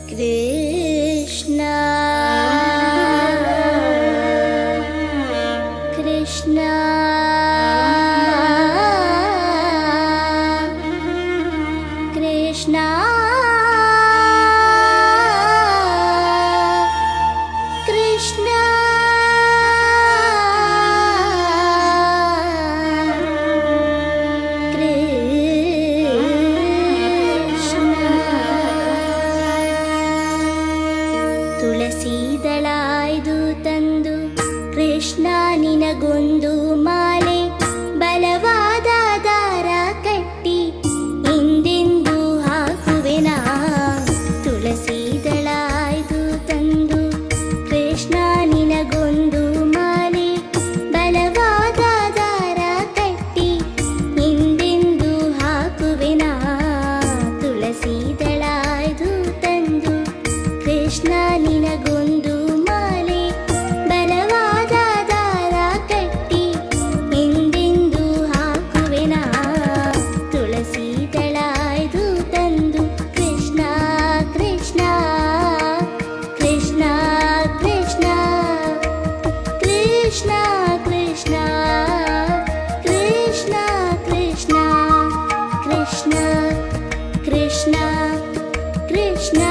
कृष्णा कृष्णा कृष्णा कृष्णा ತುಳಸೀದಳಾಯ್ದು ತಂದು ಕೃಷ್ಣ ನಿನಗೊಂದು ಮಾಲೆ ಬಲವಾದ ದಾರ ಕಟ್ಟಿ ಹಿಂದೆಂದು ಹಾಕುವೆನಾ. ತುಳಸೀದಳಾಯ್ದು ತಂದು ಕೃಷ್ಣ ನಿನಗೊಂದು ಮಾಲೆ ಬಲವಾದ ದಾರ ಕಟ್ಟಿ ಹಿಂದೆಂದು ಹಾಕುವೆನಾ. ತುಳಸೀದಳಾಯ್ದು ತಂದು ಕೃಷ್ಣ ನಿನಗೊಂದು ಮಾಲೆ ಬಲವಾದ ದಾರ ಕಟ್ಟಿ ಹಿಂದೆಂದು ಹಾಕುವೆನಾ. ತುಳಸೀದಳಾಯ್ದು ತಂದು ಕೃಷ್ಣ ಕೃಷ್ಣ ಕೃಷ್ಣ ಕೃಷ್ಣ ಕೃಷ್ಣ ಕೃಷ್ಣ ಕೃಷ್ಣ ಕೃಷ್ಣ ಕೃಷ್ಣ ಕೃಷ್ಣ ಕೃಷ್ಣ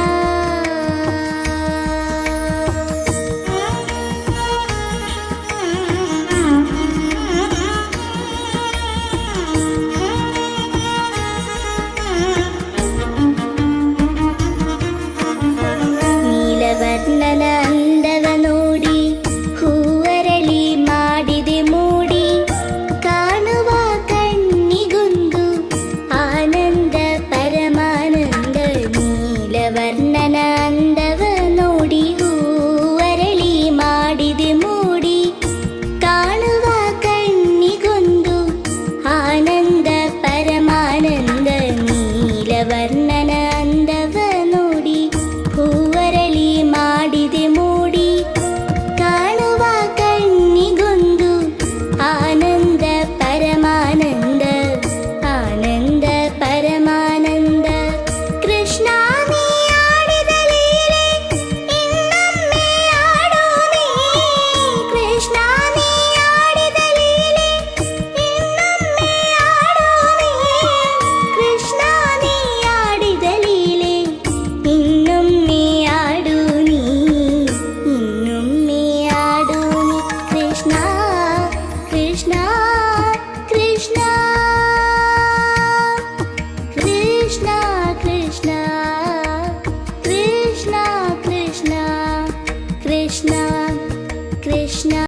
ನೀಲವರ್ಣನ ಅಂದವ ನೋಡಿ ಹೂವರಳಿ ಮಾಡಿದೆ ಮೂಡಿ ಕಾಣುವ ಕಣ್ಣಿಗೊಂದು ಆನಂದ ಪರಮಾನಂದ. ನೀಲವರ್ಣನ ಅಂದವ ನೋಡಿ ಹೂವರಳಿ ಮಾಡಿದೆ ಮೂಡಿ ಕಾಣುವ ಕಣ್ಣಿಗೊಂದು ಆನಂದ ಪರಮಾನಂದ. ನೀಲವರ್ಣನ ಅಂದವ ನೋಡಿ ಹೂವರಳಿ ಮಾಡಿದೆ ಮೂಡಿ ಕಾಣುವ ಕಣ್ಣಿಗೊಂದು ಆನಂದ ಪರಮಾನಂದ ಆನಂದ ಪರಮಾನಂದ. ಕೃಷ್ಣ ನೀ ಆಡಿದ ಲೀಲೆ ಇನ್ನೊಮ್ಮೆ ಆಡು ನೀ. ಕೃಷ್ಣ ನೀ ಆಡಿದ ಲೀಲೆ ಇನ್ನೊಮ್ಮೆ ಆಡು ನೀ. ಕೃಷ್ಣ ನೀ ಆಡಿದ ಲೀಲೆ ಇನ್ನೊಮ್ಮೆ ಆಡು ನೀ. ಇನ್ನೊಮ್ಮೆ ಆಡು ನೀ. ಕೃಷ್ಣ ಕೃಷ್ಣ ಕೃಷ್ಣ ಕೃಷ್ಣ ಕೃಷ್ಣ ಕೃಷ್ಣ ಕೃಷ್ಣ ಕೃಷ್ಣ